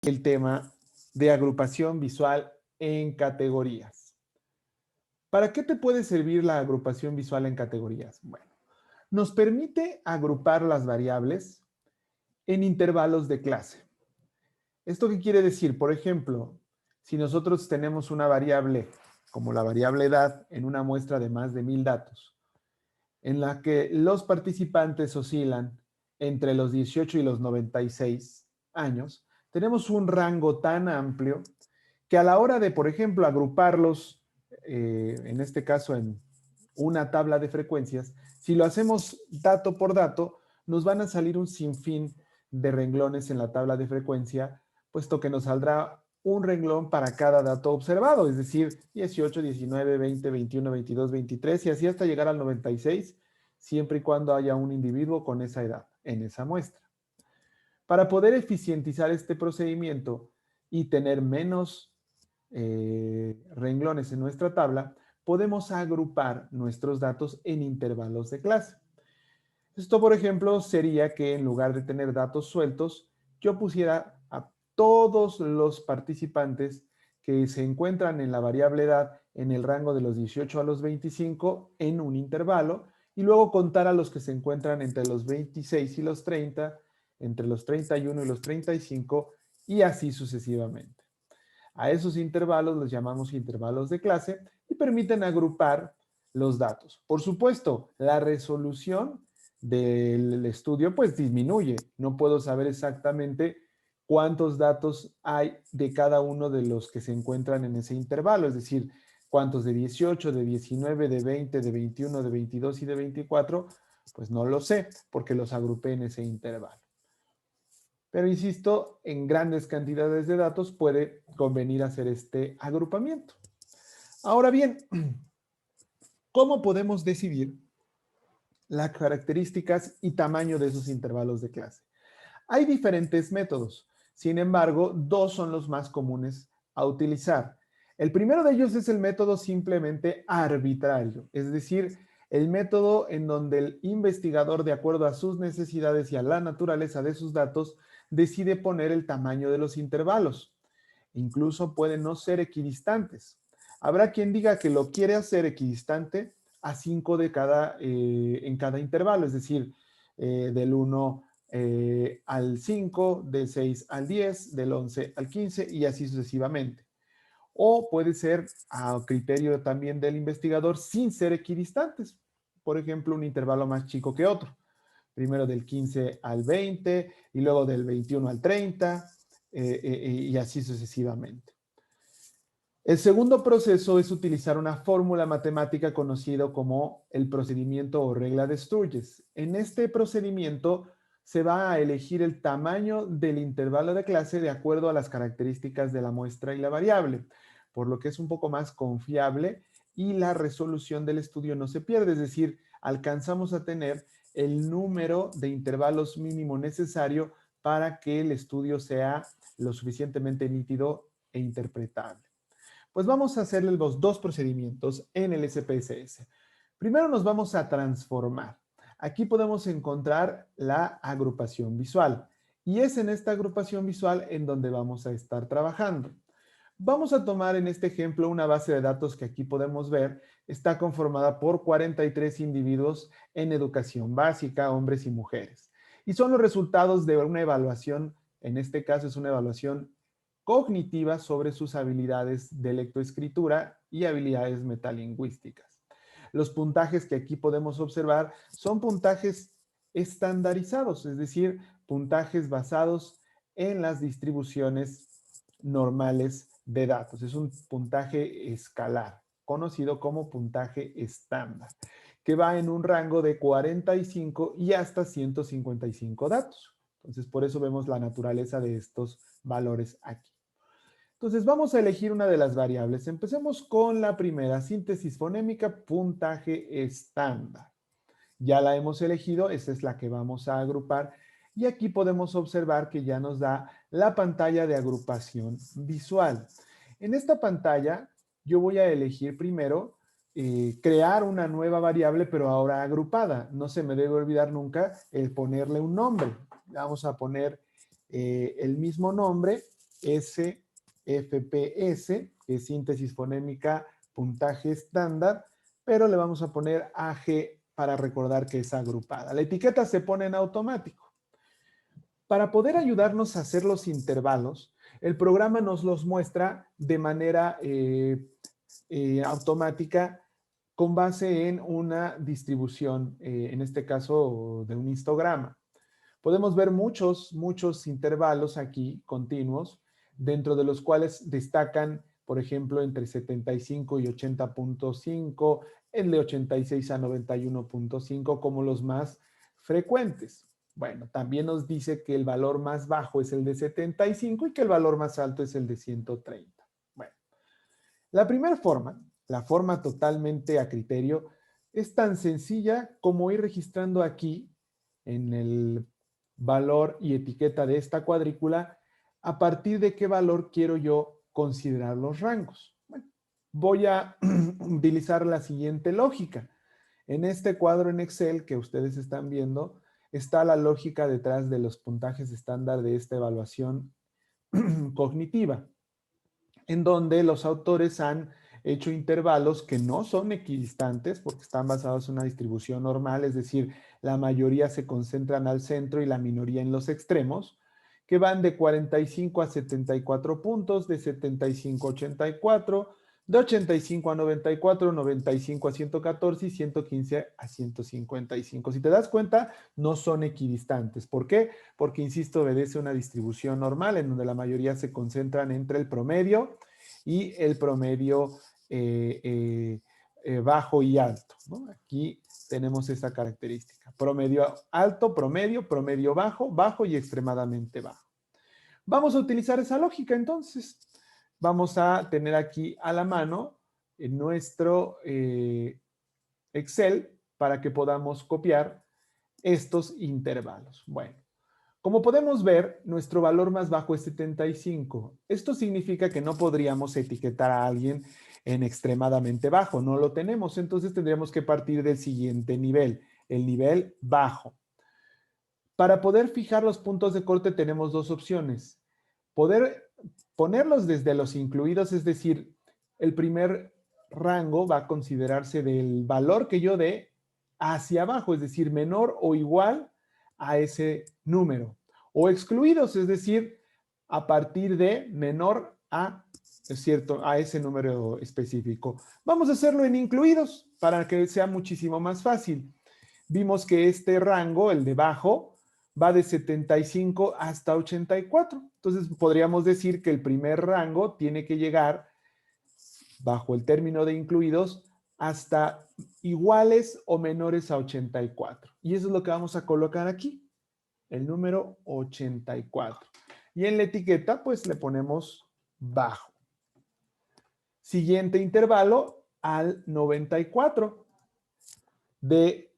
El tema de agrupación visual en categorías. ¿Para qué te puede servir la agrupación visual en categorías? Bueno, nos permite agrupar las variables en intervalos de clase. ¿Esto qué quiere decir? Por ejemplo, si nosotros tenemos una variable como la variable edad en una muestra de más de 1000 datos, en la que los participantes oscilan entre los 18 y los 96 años, tenemos un rango tan amplio que a la hora de, por ejemplo, agruparlos, en este caso en una tabla de frecuencias, si lo hacemos dato por dato, nos van a salir un sinfín de renglones en la tabla de frecuencia, puesto que nos saldrá un renglón para cada dato observado, es decir, 18, 19, 20, 21, 22, 23 y así hasta llegar al 96, siempre y cuando haya un individuo con esa edad en esa muestra. Para poder eficientizar este procedimiento y tener menos renglones en nuestra tabla, podemos agrupar nuestros datos en intervalos de clase. Esto, por ejemplo, sería que en lugar de tener datos sueltos, yo pusiera a todos los participantes que se encuentran en la variable edad en el rango de los 18 a los 25 en un intervalo y luego contar a los que se encuentran entre los 26 y los 30, entre los 31 y los 35 y así sucesivamente. A esos intervalos los llamamos intervalos de clase y permiten agrupar los datos. Por supuesto, la resolución del estudio pues disminuye. No puedo saber exactamente cuántos datos hay de cada uno de los que se encuentran en ese intervalo, es decir, cuántos de 18, de 19, de 20, de 21, de 22 y de 24, pues no lo sé porque los agrupé en ese intervalo. Pero insisto, en grandes cantidades de datos puede convenir hacer este agrupamiento. Ahora bien, ¿cómo podemos decidir las características y tamaño de esos intervalos de clase? Hay diferentes métodos, sin embargo, dos son los más comunes a utilizar. El primero de ellos es el método simplemente arbitrario, es decir, el método en donde el investigador, de acuerdo a sus necesidades y a la naturaleza de sus datos, decide poner el tamaño de los intervalos. Incluso pueden no ser equidistantes. Habrá quien diga que lo quiere hacer equidistante a 5 en cada intervalo, es decir, del 1 al 5, del 6 al 10, del 11 al 15 y así sucesivamente. O puede ser a criterio también del investigador sin ser equidistantes. Por ejemplo, un intervalo más chico que otro. Primero del 15 al 20 y luego del 21 al 30 y así sucesivamente. El segundo proceso es utilizar una fórmula matemática conocido como el procedimiento o regla de Sturges. En este procedimiento se va a elegir el tamaño del intervalo de clase de acuerdo a las características de la muestra y la variable, por lo que es un poco más confiable y la resolución del estudio no se pierde, es decir, alcanzamos a tener el número de intervalos mínimo necesario para que el estudio sea lo suficientemente nítido e interpretable. Pues vamos a hacerle los dos procedimientos en el SPSS. Primero nos vamos a transformar. Aquí podemos encontrar la agrupación visual y es en esta agrupación visual en donde vamos a estar trabajando. Vamos a tomar en este ejemplo una base de datos que aquí podemos ver. Está conformada por 43 individuos en educación básica, hombres y mujeres. Y son los resultados de una evaluación, en este caso es una evaluación cognitiva sobre sus habilidades de lectoescritura y habilidades metalingüísticas. Los puntajes que aquí podemos observar son puntajes estandarizados, es decir, puntajes basados en las distribuciones normales de datos. Es un puntaje escalar, conocido como puntaje estándar, que va en un rango de 45 y hasta 155 datos. Entonces, por eso vemos la naturaleza de estos valores aquí. Entonces, vamos a elegir una de las variables. Empecemos con la primera, síntesis fonémica, puntaje estándar. Ya la hemos elegido, esta es la que vamos a agrupar y aquí podemos observar que ya nos da la pantalla de agrupación visual. En esta pantalla yo voy a elegir primero crear una nueva variable, pero ahora agrupada. No se me debe olvidar nunca el ponerle un nombre. Vamos a poner el mismo nombre, SFPS, que es síntesis fonémica, puntaje estándar, pero le vamos a poner AG para recordar que es agrupada. La etiqueta se pone en automático. Para poder ayudarnos a hacer los intervalos, el programa nos los muestra de manera automática con base en una distribución, en este caso de un histograma. Podemos ver muchos intervalos aquí continuos, dentro de los cuales destacan, por ejemplo, entre 75 y 80.5, el de 86 a 91.5 como los más frecuentes. Bueno, también nos dice que el valor más bajo es el de 75 y que el valor más alto es el de 130. Bueno, la primera forma, la forma totalmente a criterio, es tan sencilla como ir registrando aquí en el valor y etiqueta de esta cuadrícula a partir de qué valor quiero yo considerar los rangos. Bueno, voy a utilizar la siguiente lógica. En este cuadro en Excel que ustedes están viendo está la lógica detrás de los puntajes estándar de esta evaluación cognitiva, en donde los autores han hecho intervalos que no son equidistantes porque están basados en una distribución normal, es decir, la mayoría se concentran al centro y la minoría en los extremos, que van de 45 a 74 puntos, de 75 a 84, de 85 a 94, 95 a 114 y 115 a 155. Si te das cuenta, no son equidistantes. ¿Por qué? Porque, insisto, obedece una distribución normal en donde la mayoría se concentran entre el promedio y el promedio bajo y alto, ¿no? Aquí tenemos esa característica. Promedio alto, promedio bajo, bajo y extremadamente bajo. Vamos a utilizar esa lógica entonces. Vamos a tener aquí a la mano en nuestro Excel para que podamos copiar estos intervalos. Bueno, como podemos ver, nuestro valor más bajo es 75. Esto significa que no podríamos etiquetar a alguien en extremadamente bajo, no lo tenemos, entonces tendríamos que partir del siguiente nivel, el nivel bajo. Para poder fijar los puntos de corte tenemos dos opciones. Poder ponerlos desde los incluidos, es decir, el primer rango va a considerarse del valor que yo dé hacia abajo, es decir, menor o igual a ese número. O excluidos, es decir, a partir de menor a, es cierto, a ese número específico. Vamos a hacerlo en incluidos para que sea muchísimo más fácil. Vimos que este rango, el de bajo, va de 75 hasta 84. Entonces podríamos decir que el primer rango tiene que llegar bajo el término de incluidos hasta iguales o menores a 84. Y eso es lo que vamos a colocar aquí, el número 84. Y en la etiqueta pues le ponemos bajo. Siguiente intervalo al 94. De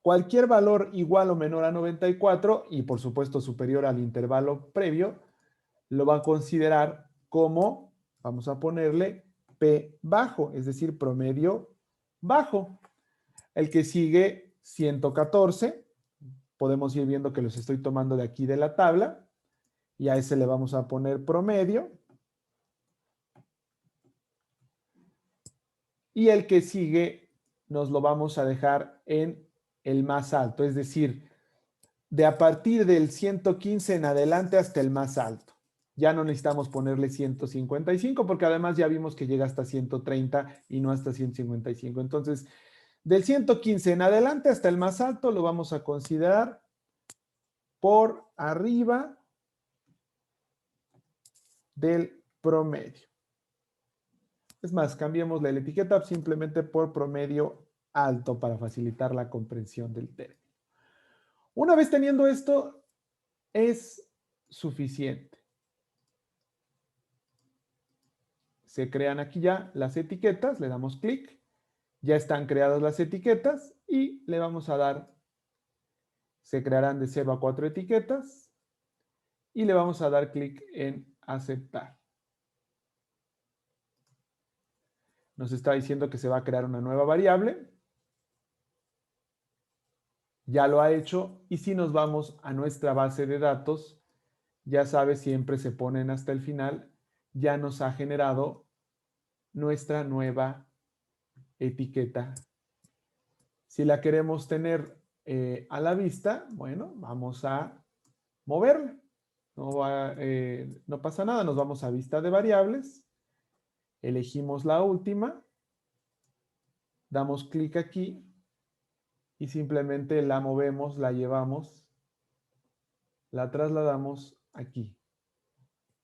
cualquier valor igual o menor a 94 y por supuesto superior al intervalo previo, lo va a considerar como, vamos a ponerle P bajo, es decir, promedio bajo. El que sigue 114, podemos ir viendo que los estoy tomando de aquí de la tabla y a ese le vamos a poner promedio. Y el que sigue nos lo vamos a dejar en el más alto, es decir, de a partir del 115 en adelante hasta el más alto. Ya no necesitamos ponerle 155 porque además ya vimos que llega hasta 130 y no hasta 155. Entonces, del 115 en adelante hasta el más alto lo vamos a considerar por arriba del promedio. Es más, cambiemos la etiqueta simplemente por promedio alto para facilitar la comprensión del término. Una vez teniendo esto, es suficiente. Se crean aquí ya las etiquetas, le damos clic, ya están creadas las etiquetas y le vamos a dar, se crearán de 0 a 4 etiquetas y le vamos a dar clic en aceptar. Nos está diciendo que se va a crear una nueva variable. Ya lo ha hecho. Y si nos vamos a nuestra base de datos, ya sabes, siempre se ponen hasta el final, ya nos ha generado nuestra nueva etiqueta. Si la queremos tener a la vista, bueno, vamos a moverla. No pasa nada, nos vamos a vista de variables, elegimos la última, damos clic aquí y simplemente la movemos, la llevamos, la trasladamos aquí,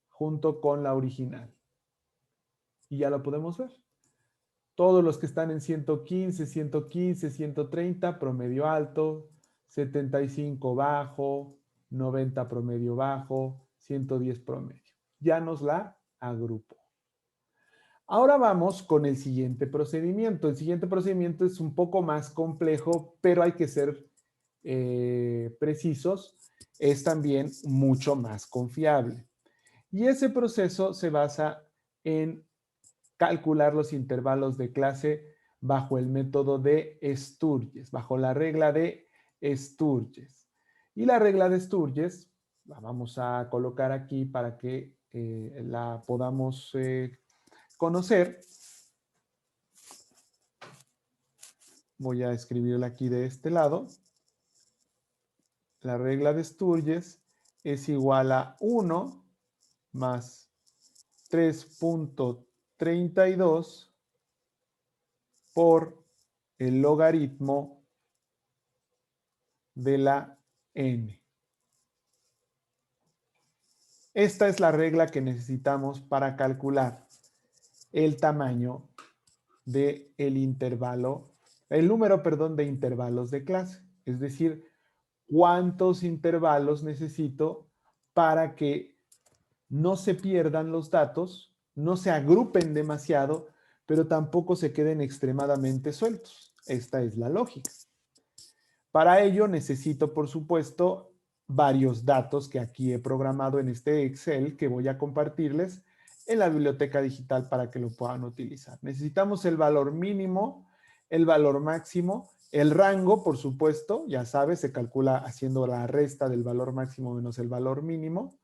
junto con la original. Y ya lo podemos ver. Todos los que están en 115, 115, 130, promedio alto, 75 bajo, 90 promedio bajo, 110 promedio. Ya nos la agrupó. Ahora vamos con el siguiente procedimiento. El siguiente procedimiento es un poco más complejo, pero hay que ser precisos. Es también mucho más confiable. Y ese proceso se basa en calcular los intervalos de clase bajo el método de Sturges, bajo la regla de Sturges. Y la regla de Sturges la vamos a colocar aquí para que la podamos conocer. Voy a escribirla aquí de este lado. La regla de Sturges es igual a 1 más 3.32 por el logaritmo de la n. Esta es la regla que necesitamos para calcular el tamaño del intervalo, el número, perdón, de intervalos de clase. Es decir, cuántos intervalos necesito para que no se pierdan los datos, no se agrupen demasiado, pero tampoco se queden extremadamente sueltos. Esta es la lógica. Para ello necesito, por supuesto, varios datos que aquí he programado en este Excel que voy a compartirles en la biblioteca digital para que lo puedan utilizar. Necesitamos el valor mínimo, el valor máximo, el rango, por supuesto, ya sabes, se calcula haciendo la resta del valor máximo menos el valor mínimo.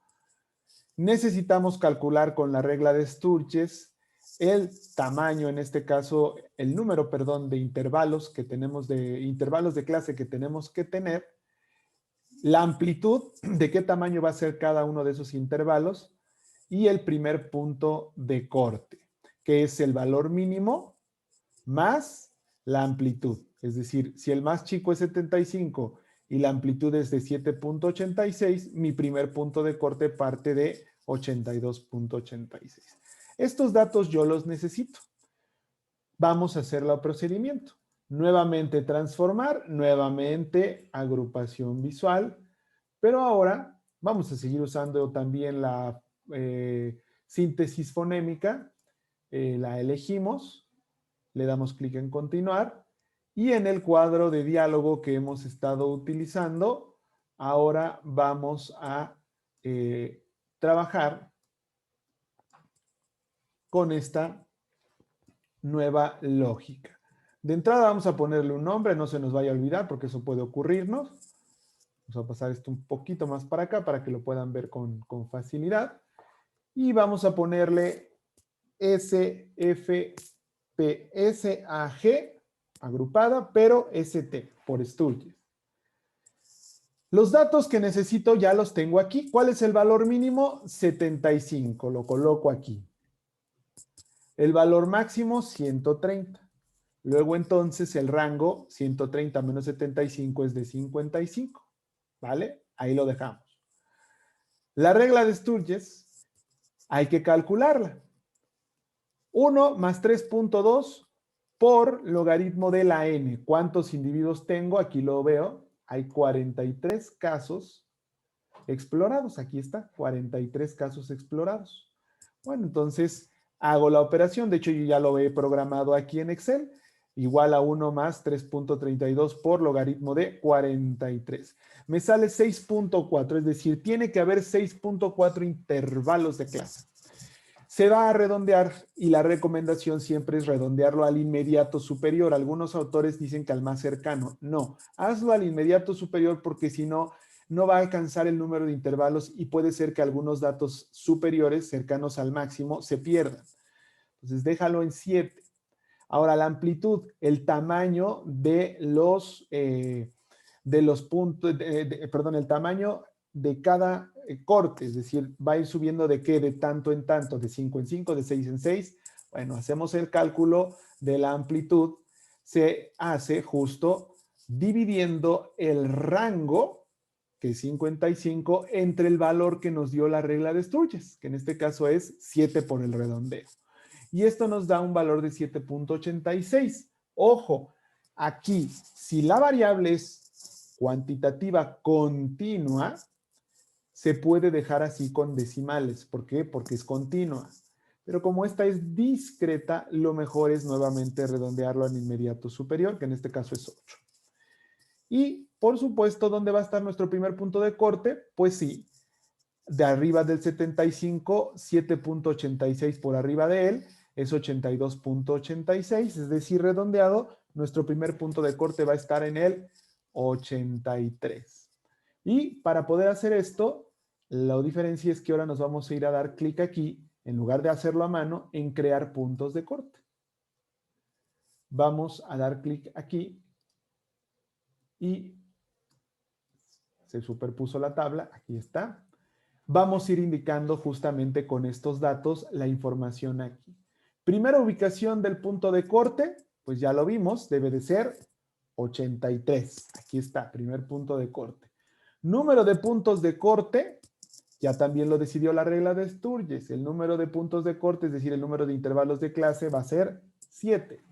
Necesitamos calcular con la regla de Sturges el tamaño, en este caso, el número, perdón, de intervalos que tenemos, de intervalos de clase que tenemos que tener, la amplitud, de qué tamaño va a ser cada uno de esos intervalos, y el primer punto de corte, que es el valor mínimo más la amplitud. Es decir, si el más chico es 75 y la amplitud es de 7.86, mi primer punto de corte parte de 82.86. Estos datos yo los necesito. Vamos a hacer el procedimiento. Nuevamente transformar, nuevamente agrupación visual, pero ahora vamos a seguir usando también la síntesis fonémica. La elegimos, le damos clic en continuar y en el cuadro de diálogo que hemos estado utilizando, ahora vamos a trabajar con esta nueva lógica. De entrada vamos a ponerle un nombre, no se nos vaya a olvidar porque eso puede ocurrirnos. Vamos a pasar esto un poquito más para acá para que lo puedan ver con facilidad. Y vamos a ponerle SFPSAG, agrupada, pero ST, por Sturges. Los datos que necesito ya los tengo aquí. ¿Cuál es el valor mínimo? 75, lo coloco aquí. El valor máximo, 130. Luego entonces el rango, 130 menos 75 es de 55. ¿Vale? Ahí lo dejamos. La regla de Sturges hay que calcularla. 1 más 3.2 por logaritmo de la n. ¿Cuántos individuos tengo? Aquí lo veo. Hay 43 casos explorados. Aquí está, 43 casos explorados. Bueno, entonces hago la operación. De hecho, yo ya lo he programado aquí en Excel. igual a 1 más 3.32 por logaritmo de 43. Me sale 6.4, es decir, tiene que haber 6.4 intervalos de clase. Se va a redondear y la recomendación siempre es redondearlo al inmediato superior. Algunos autores dicen que al más cercano. No, hazlo al inmediato superior porque si no, no va a alcanzar el número de intervalos y puede ser que algunos datos superiores, cercanos al máximo, se pierdan. Entonces déjalo en 7. Ahora la amplitud, el tamaño de los puntos, perdón, el tamaño de cada corte, es decir, va a ir subiendo de qué, de tanto en tanto, de 5 en 5, de 6 en 6. Bueno, hacemos el cálculo de la amplitud, se hace justo dividiendo el rango, que es 55, entre el valor que nos dio la regla de Sturges, que en este caso es 7 por el redondeo. Y esto nos da un valor de 7.86. Ojo, aquí, si la variable es cuantitativa continua, se puede dejar así con decimales. ¿Por qué? Porque es continua. Pero como esta es discreta, lo mejor es nuevamente redondearlo al inmediato superior, que en este caso es 8. Y, por supuesto, ¿dónde va a estar nuestro primer punto de corte? Pues sí, de arriba del 75, 7.86 por arriba de él, es 82.86, es decir, redondeado, nuestro primer punto de corte va a estar en el 83. Y para poder hacer esto, la diferencia es que ahora nos vamos a ir a dar clic aquí, en lugar de hacerlo a mano, en crear puntos de corte. Vamos a dar clic aquí y se superpuso la tabla, aquí está. Vamos a ir indicando justamente con estos datos la información aquí. Primera ubicación del punto de corte, pues ya lo vimos, debe de ser 83. Aquí está, primer punto de corte. Número de puntos de corte, ya también lo decidió la regla de Sturges. El número de puntos de corte, es decir, el número de intervalos de clase va a ser 7.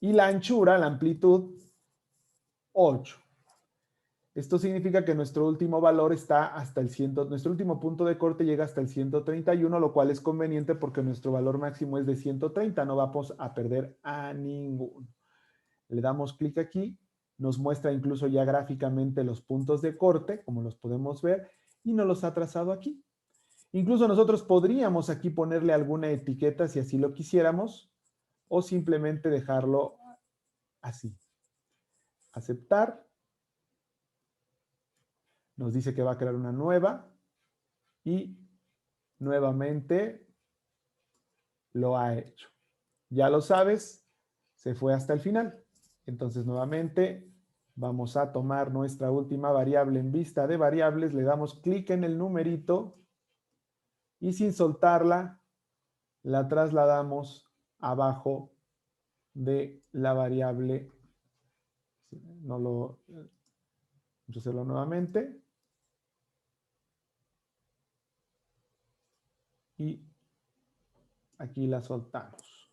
Y la anchura, la amplitud, 8. Esto significa que nuestro último valor está hasta el 100, nuestro último punto de corte llega hasta el 131, lo cual es conveniente porque nuestro valor máximo es de 130, no vamos a perder a ninguno. Le damos clic aquí, nos muestra incluso ya gráficamente los puntos de corte, como los podemos ver, y nos los ha trazado aquí. Incluso nosotros podríamos aquí ponerle alguna etiqueta si así lo quisiéramos, o simplemente dejarlo así. Aceptar. Nos dice que va a crear una nueva y nuevamente lo ha hecho. Ya lo sabes, se fue hasta el final. Entonces nuevamente vamos a tomar nuestra última variable en vista de variables, le damos clic en el numerito y sin soltarla la trasladamos abajo de la variable. Vamos a hacerlo nuevamente. Y aquí la soltamos.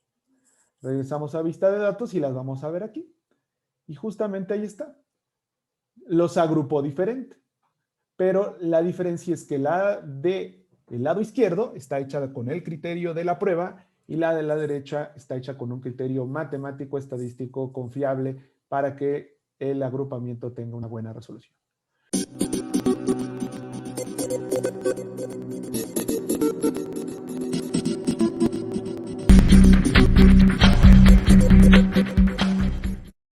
Regresamos a vista de datos y las vamos a ver aquí. Y justamente ahí está. Los agrupó diferente. Pero la diferencia es que la del lado izquierdo está hecha con el criterio de la prueba y la de la derecha está hecha con un criterio matemático, estadístico, confiable para que el agrupamiento tenga una buena resolución.